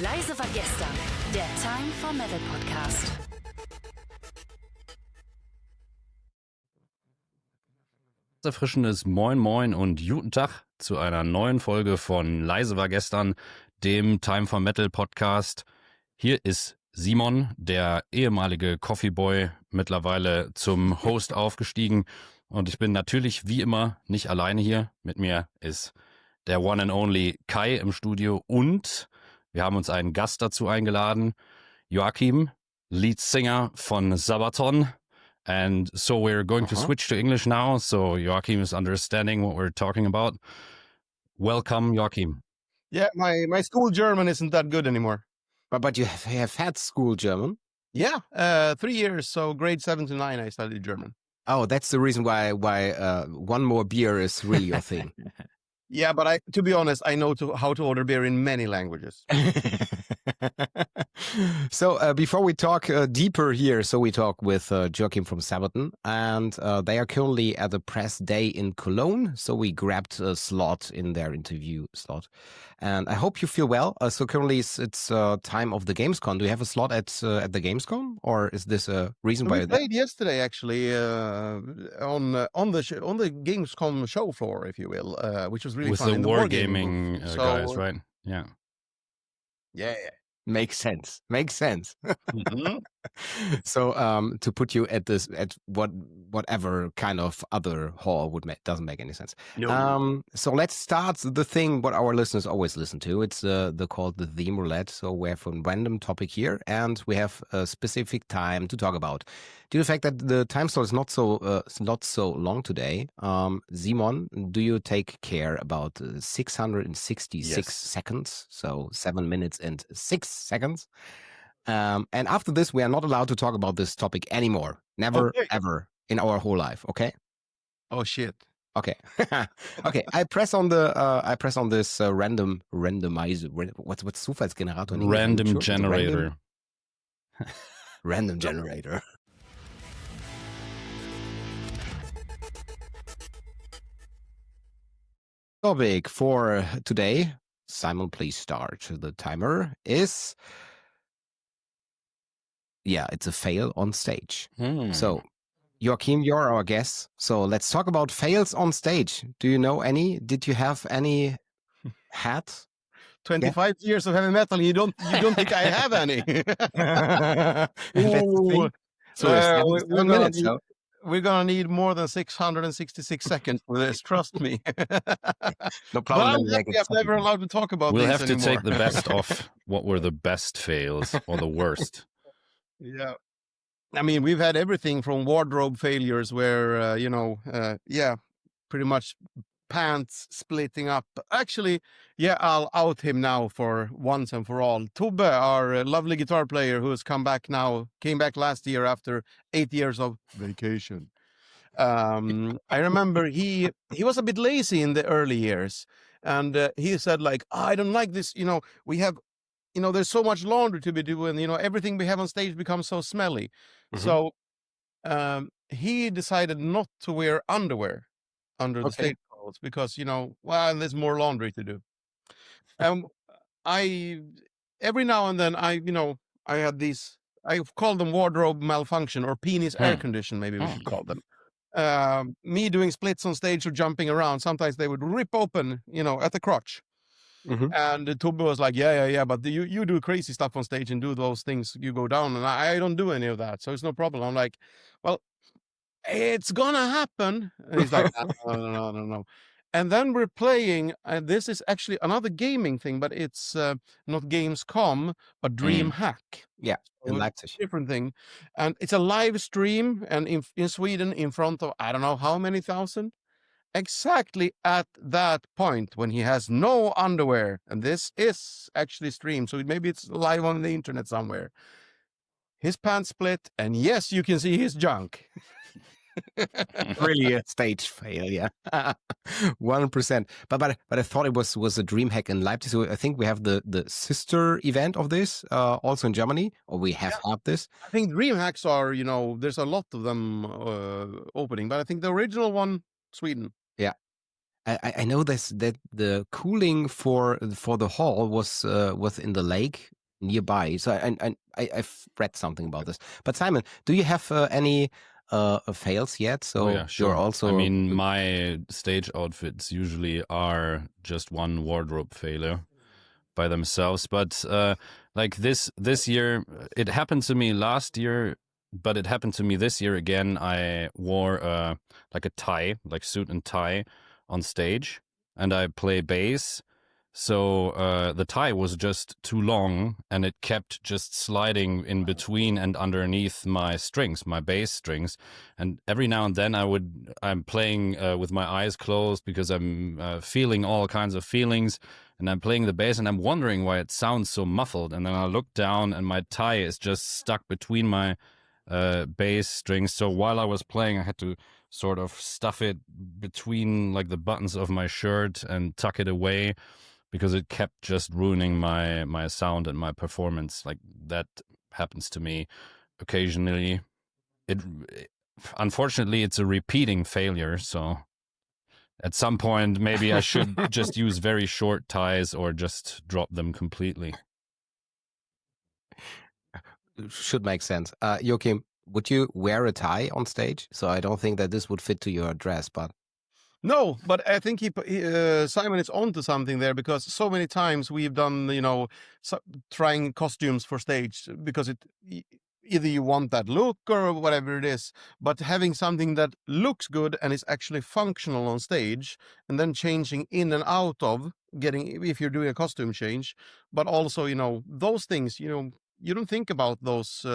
Leise war gestern, der Time for Metal Podcast. Erfrischendes Moin Moin und guten Tag zu einer neuen Folge von Leise war gestern, dem Time for Metal Podcast. Hier ist Simon, der ehemalige Coffeeboy, mittlerweile zum Host aufgestiegen. Und ich bin natürlich wie immer nicht alleine hier. Mit mir ist der One and Only Kai im Studio und wir haben uns einen Gast dazu eingeladen, Joakim, Lead Singer von Sabaton. And so we're going to switch to English now, so Joakim is understanding what we're talking about. Welcome, Joakim. Yeah, my school German isn't that good anymore. But you have had school German? Yeah, 3 years, so grade 7 to 9 I studied German. Oh, that's the reason why one more beer is really your thing. Yeah, but to be honest, I know how to order beer in many languages. So before we talk deeper here, so we talk with Joakim from Sabaton, and they are currently at the press day in Cologne. So we grabbed a slot in their interview slot, and I hope you feel well. So currently it's time of the Gamescom. Do you have a slot at the Gamescom, or is this a reason why? We played yesterday actually on the Gamescom show floor, if you will, which was really with fun. the wargaming guys, right? Yeah. Yeah. Makes sense. Mm-hmm. So to put you at whatever kind of other hall doesn't make any sense. No. So let's start the thing what our listeners always listen to. It's called the theme roulette. So we have a random topic here, and we have a specific time to talk about. Due to the fact that the time slot is not so long today, Simon, do you take care about 666 seconds? So 7 minutes and 6 seconds. And after this, we are not allowed to talk about this topic anymore. Never, ever in our whole life. Okay. Oh shit. Okay. Okay. I press on this randomizer. What's Zufallsgenerator? Random generator. Random generator. Topic for today, Simon, please start. The timer is, it's a fail on stage. So, Joakim, you're our guest. So let's talk about fails on stage. Do you know any? Did you have any hat? 25 years of heavy metal, you don't think I have any? We're gonna need more than 666 seconds for this. Trust me. No problem. But I'm happy I'm never allowed to talk about We'll this have to anymore. take the best off what were the best fails or the worst. Yeah. I mean, we've had everything from wardrobe failures where, pretty much pants splitting up. Actually, I'll out him now for once and for all. Tobbe, our lovely guitar player who has came back last year after 8 years of vacation. I remember he was a bit lazy in the early years, and he said like, I don't like this, we have, there's so much laundry to be doing, everything we have on stage becomes so smelly. Mm-hmm. So he decided not to wear underwear under the stage clothes because, there's more laundry to do. I every now and then I had these, I call them wardrobe malfunction or penis air condition, maybe we should call them. Me doing splits on stage or jumping around, sometimes they would rip open, at the crotch. Mm-hmm. And Tobbe was like, yeah, but you do crazy stuff on stage and do those things, you go down, and I don't do any of that, so it's no problem. I'm like, well, it's gonna happen. And he's like, no. And then we're playing, and this is actually another gaming thing, but it's not Gamescom, but DreamHack. Yeah, in So Leipzig. Different thing. And it's a live stream, and in Sweden, in front of, I don't know how many thousand. Exactly at that point when he has no underwear, and this is actually streamed, so maybe it's live on the internet somewhere. His pants split, and yes, you can see his junk. Really a stage failure. 1%. But I thought it was a dream hack in Leipzig. So I think we have the sister event of this also in Germany, or we have had this. I think dream hacks are, there's a lot of them opening, but I think the original one, Sweden. Yeah. I know this that the cooling for the hall was in the lake nearby. So I've read something about this. But Simon, do you have any fails yet? So Oh yeah, sure. you're also. I mean, my stage outfits usually are just one wardrobe failure by themselves. But like this year, it happened to me last year, but it happened to me this year again. I wore like a tie, like suit and tie, on stage, and I play bass. So the tie was just too long, and it kept just sliding in between and underneath my strings, my bass strings. And every now and then I'm playing with my eyes closed because I'm feeling all kinds of feelings, and I'm playing the bass, and I'm wondering why it sounds so muffled. And then I look down, and my tie is just stuck between my bass strings. So while I was playing, I had to sort of stuff it between like the buttons of my shirt and tuck it away, because it kept just ruining my sound and my performance. Like that happens to me occasionally. Unfortunately, it's a repeating failure. So at some point, maybe I should just use very short ties or just drop them completely. Should make sense. Joakim, would you wear a tie on stage? So I don't think that this would fit to your dress, but. No, but I think Simon is onto something there, because so many times we've done, trying costumes for stage, because either you want that look or whatever it is, but having something that looks good and is actually functional on stage, and then changing in and out of if you're doing a costume change, but also, those things, you don't think about those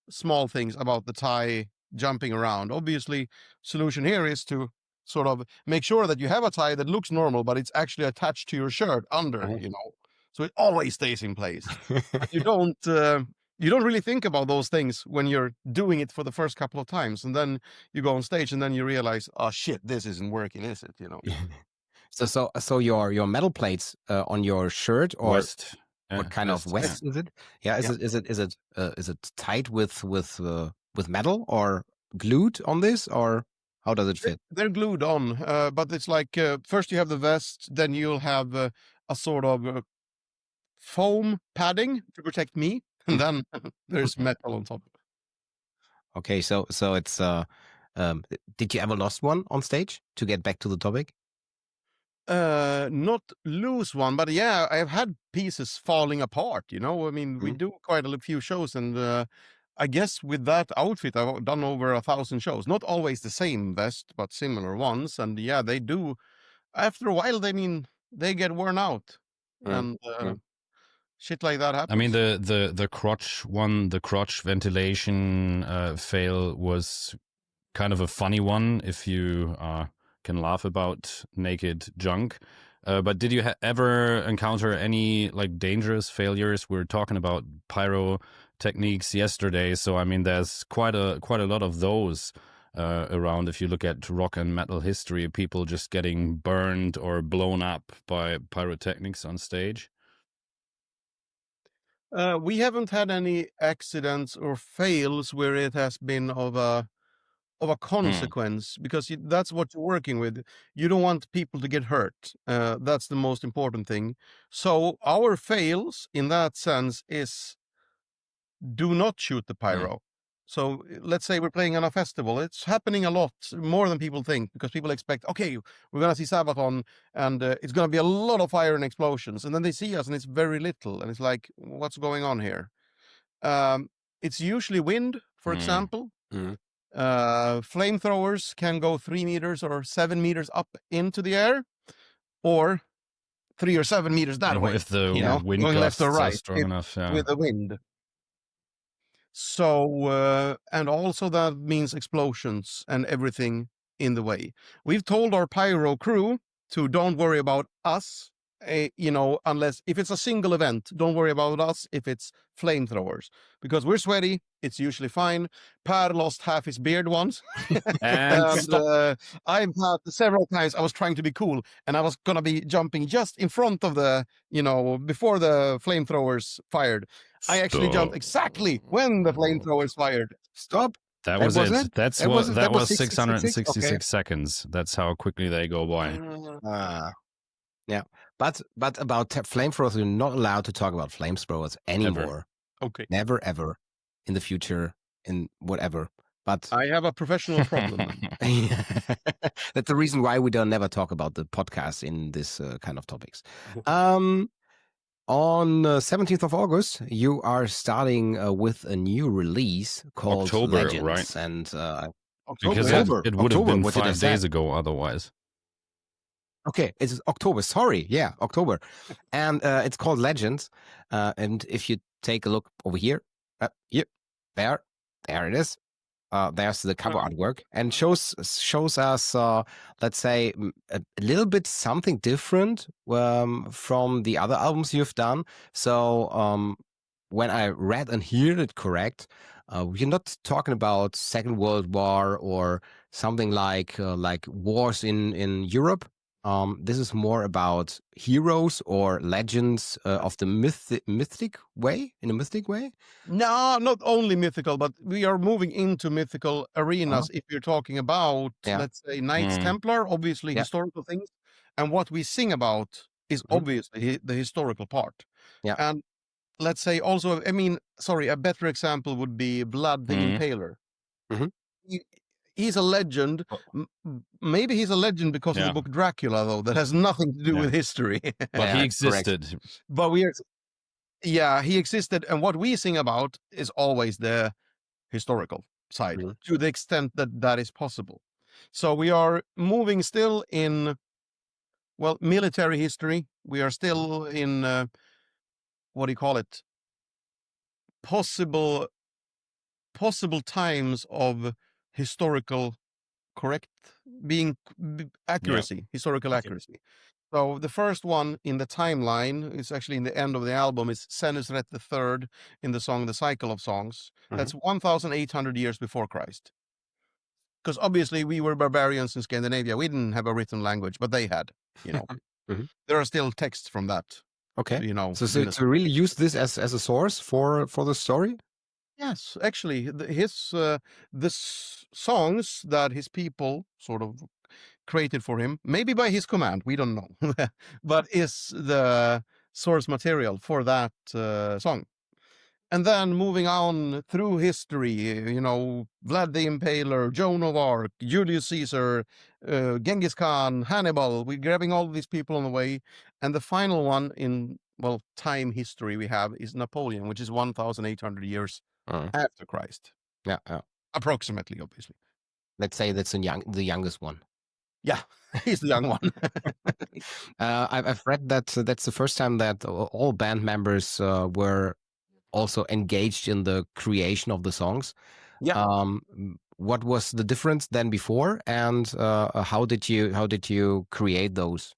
small things about the tie jumping around. Obviously, solution here is to sort of make sure that you have a tie that looks normal, but it's actually attached to your shirt under, so it always stays in place. You don't really think about those things when you're doing it for the first couple of times, and then you go on stage and then you realize, oh shit, this isn't working, is it? So your metal plates on your shirt, or West. what kind of vest is it? Yeah, is it tied with metal or glued on this, or how does it fit? They're glued on, but it's like first you have the vest, then you'll have a sort of foam padding to protect me, and then there's metal on top. Okay, so it's did you ever lost one on stage, to get back to the topic? Not lose one, but yeah, I've had pieces falling apart, I mean, we do quite a few shows, and I guess with that outfit, I've done over 1,000 shows. Not always the same vest, but similar ones. And yeah, they do. After a while, they get worn out, and shit like that happens. I mean, the crotch ventilation fail was kind of a funny one if you can laugh about naked junk. But did you ever encounter any like dangerous failures? We're talking about Pyrotechnics yesterday, so I mean, there's quite a lot of those around. If you look at rock and metal history, people just getting burned or blown up by Pyrotechnics on stage. We haven't had any accidents or fails where it has been of a consequence, because that's what you're working with. You don't want people to get hurt. That's the most important thing. So our fails in that sense is do not shoot the pyro. So let's say we're playing on a festival. It's happening a lot more than people think, because people expect, okay, we're going to see Sabaton and it's going to be a lot of fire and explosions. And then they see us and it's very little. And it's like, what's going on here? It's usually wind, for example. Flamethrowers can go 3 meters or 7 meters up into the air, or 3 or 7 meters that way. If the wind going left or right, strong enough, with the wind. So, and also that means explosions and everything in the way. We've told our pyro crew to don't worry about us, unless if it's a single event, don't worry about us if it's flamethrowers, because we're sweaty. It's usually fine. Per lost half his beard once. And I've had several times I was trying to be cool and I was going to be jumping just in front of the, before the flamethrowers fired. I actually jumped exactly when the flamethrowers fired. Stop That was was it. it? That was 666? 666 seconds. That's how quickly they go by. Yeah. But about flamethrowers, you're not allowed to talk about flamethrowers anymore. Okay. Never, ever in the future, in whatever. But I have a professional problem. that's the reason why we don't never talk about the podcast in this kind of topics. On 17th of August, you are starting with a new release called October, Legends. right? And Because October. it would have been What did I 5 say? days ago otherwise. Okay, it's October. Sorry. Yeah, October. And it's called Legends. And if you take a look over here, there it is. There's the cover artwork and shows us, let's say, a little bit something different from the other albums you've done. So when I read and heard it correct, we're not talking about Second World War or something like wars in Europe. This is more about heroes or legends of the mystic way, in a mystic way. No, not only mythical, but we are moving into mythical arenas. If you're talking about, let's say, Knights Templar, obviously historical things, and what we sing about is obviously the historical part. Yeah. And let's say also, a better example would be Blood the Impaler. He's a legend. Maybe he's a legend because of the book Dracula, though. That has nothing to do with history. But he existed. But he existed. And what we sing about is always the historical side, to the extent that that is possible. So we are moving still in, military history. We are still in, what do you call it? Possible times of historical historical accuracy. So the first one in the timeline is actually in the end of the album is Senusret III in the song The Cycle of Songs. That's 1,800 years before Christ. Because obviously we were barbarians in Scandinavia. We didn't have a written language, but they had, There are still texts from that. Okay. So to really use this as a source for the story? Yes, actually, the songs that his people sort of created for him, maybe by his command, we don't know, but is the source material for that song. And then moving on through history, Vlad the Impaler, Joan of Arc, Julius Caesar, Genghis Khan, Hannibal, we're grabbing all these people on the way. And the final one in, time history we have is Napoleon, which is 1,800 years after Christ. Yeah. Approximately, obviously. Let's say that's the youngest one. Yeah, he's the young one. I've read that that's the first time that all band members were also engaged in the creation of the songs. Yeah. What was the difference than before, and how did you create those?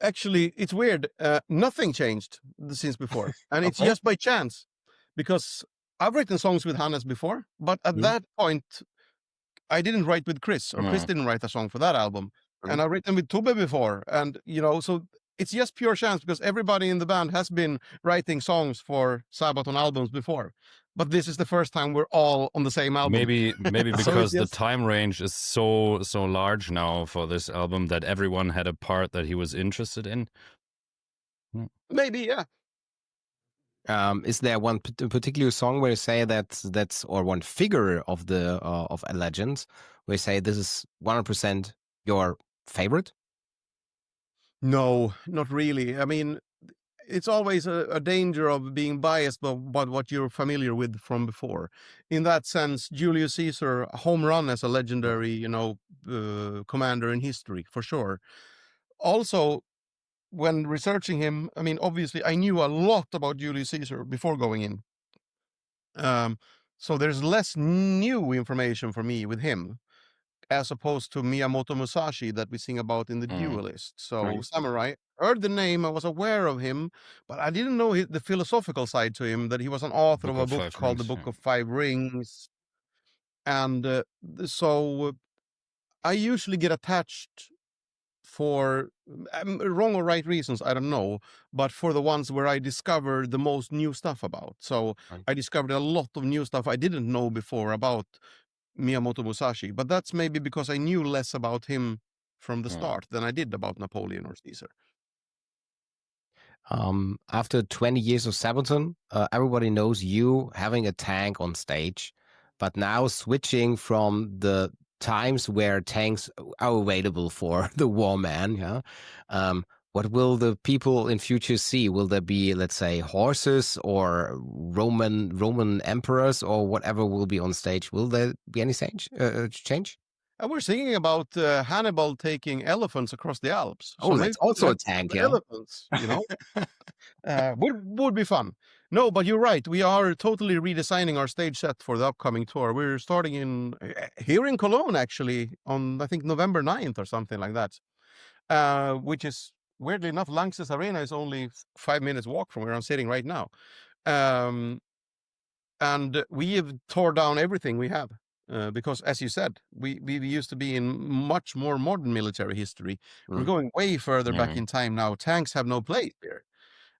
Actually, it's weird. Nothing changed since before, and it's just by chance, because I've written songs with Hannes before, but at that point, I didn't write with Chris, or Chris didn't write a song for that album, and I've written with Tube before, and so it's just pure chance because everybody in the band has been writing songs for Sabaton albums before, but this is the first time we're all on the same album. Maybe because the time range is so large now for this album that everyone had a part that he was interested in. Maybe, yeah. Is there one particular song where you say that's or one figure of the of a legend where you say this is 100% your favorite? No, not really. It's always a danger of being biased by what you're familiar with from before. In that sense, Julius Caesar, a home run as a legendary, commander in history, for sure. Also, when researching him, obviously I knew a lot about Julius Caesar before going in. So there's less new information for me with him, as opposed to Miyamoto Musashi that we sing about in The Duelist. So Samurai, heard the name, I was aware of him, but I didn't know the philosophical side to him, that he was an author of a book called The Book of Five Rings. And so I usually get attached for wrong or right reasons, I don't know, but for the ones where I discovered the most new stuff about. So I discovered a lot of new stuff I didn't know before about Miyamoto Musashi, but that's maybe because I knew less about him from the start than I did about Napoleon or Caesar. After 20 years of Sabaton, everybody knows you having a tank on stage, but now switching from the times where tanks are available for the war man, what will the people in future see? Will there be, let's say, horses or Roman emperors or whatever will be on stage? Will there be any change? We're thinking about Hannibal taking elephants across the Alps. Oh, that's also a tank, yeah. Elephants, would be fun. No, but you're right. We are totally redesigning our stage set for the upcoming tour. We're starting here in Cologne, actually, on I think November 9th or something like that, which is weirdly enough, Lanxess Arena is only 5 minutes walk from where I'm sitting right now. And we have tore down everything we have. Because, as you said, we used to be in much more modern military history. We're going way further back in time now. Tanks have no place here.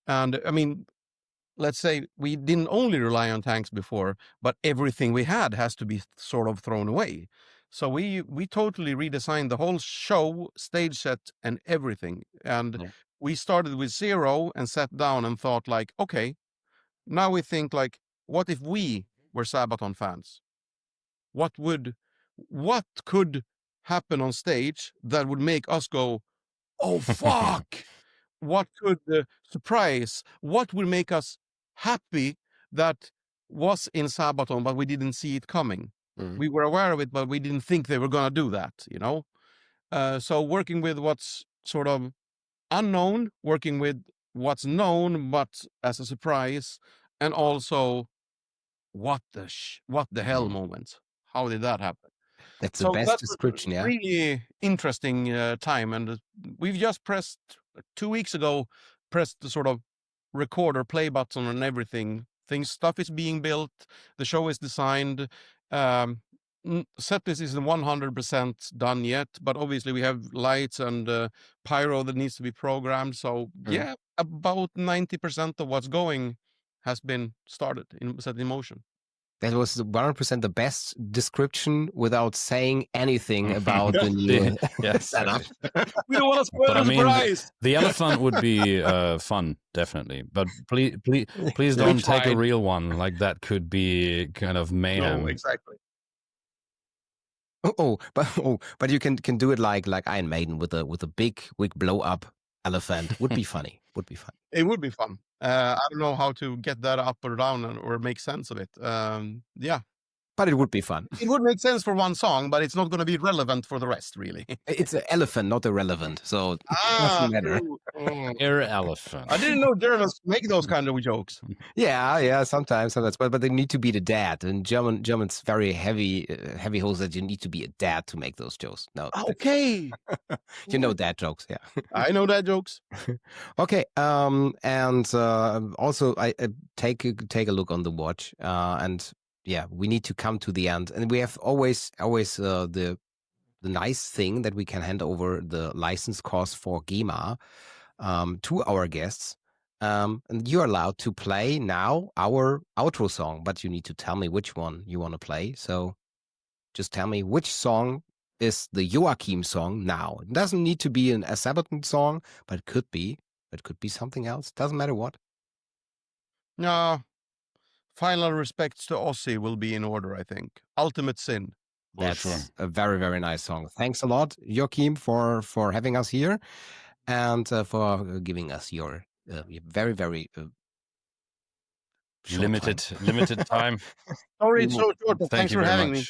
And I mean, let's say we didn't only rely on tanks before, but everything we had has to be sort of thrown away. So we totally redesigned the whole show, stage set, and everything. And we started with zero and sat down and thought like, okay, now we think like, what if we were Sabaton fans? What could happen on stage that would make us go, oh, fuck? What could surprise? What would make us happy that was in Sabaton, but we didn't see it coming? We were aware of it, but we didn't think they were going to do that, So working with what's sort of unknown, working with what's known, but as a surprise, and also what the hell moments. How did that happen? That's the best description, yeah. Really interesting time, and we've just pressed 2 weeks ago. Pressed the sort of record or play button and everything. Stuff is being built. The show is designed. Setlist isn't 100% done yet, but obviously we have lights and pyro that needs to be programmed. So yeah, about 90% of what's going has been started set in motion. That was 100% the best description without saying anything about the new setup. We don't want to spoil the surprise. The elephant would be fun, definitely. But please don't take a real one. Like that could be kind of mayhem. No, exactly. But you can do it like Iron Maiden with a big blow up elephant. Would be funny. Would be fun. It would be fun. I don't know how to get that up or down or make sense of it. Yeah. But it would be fun. It would make sense for one song, but it's not going to be relevant for the rest, really. It's an elephant, not irrelevant. So it doesn't matter. Elephant. I didn't know Germans make those kind of jokes. Yeah, sometimes. But they need to be the dad. And German's very heavy holes that you need to be a dad to make those jokes. No. Okay. You know dad jokes, yeah. I know dad jokes. Okay. And also I take a look on the watch and yeah, we need to come to the end, and we have always the nice thing that we can hand over the license cost for GEMA to our guests, and you're allowed to play now our outro song, but you need to tell me which one you want to play. So just tell me which song is the Joakim song now. It doesn't need to be a Sabaton song, but it could be. It could be something else. Doesn't matter what. No. Final Respects to Ozzy will be in order, I think. Ultimate Sin. That's a very, very nice song. Thanks a lot, Joakim, for having us here and for giving us your very, very limited time. Sorry, it's so short, but thanks for having me.